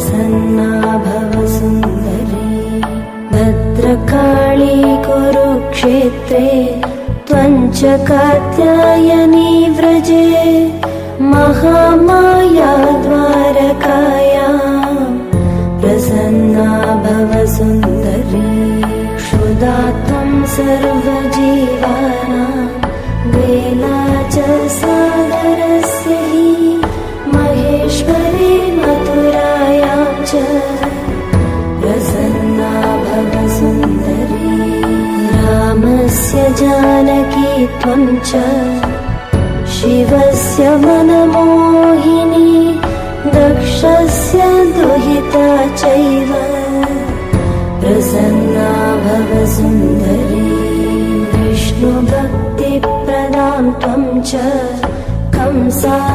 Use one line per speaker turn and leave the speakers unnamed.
प्रसन्ना भव सुन्दरी भद्रकाली कुरुक्षेत्रे त्वञ्च कात्यायनी व्रजे महामाया द्वारकायां प्रसन्ना भव सुन्दरी क्षुधा त्वं सर्वजीवानां वेला च सागरस्य हि महेश्वरी मथुरायां च प्रसन्ना भव सुन्दरी रामस्य जानकी त्वं च शिवस्य मनमोहिनी दक्षस्य दुहिता चैव प्रसन्ना भव सुन्दरी विष्णुभक्तिप्रदां त्वं च कंसासुरविनाशिनी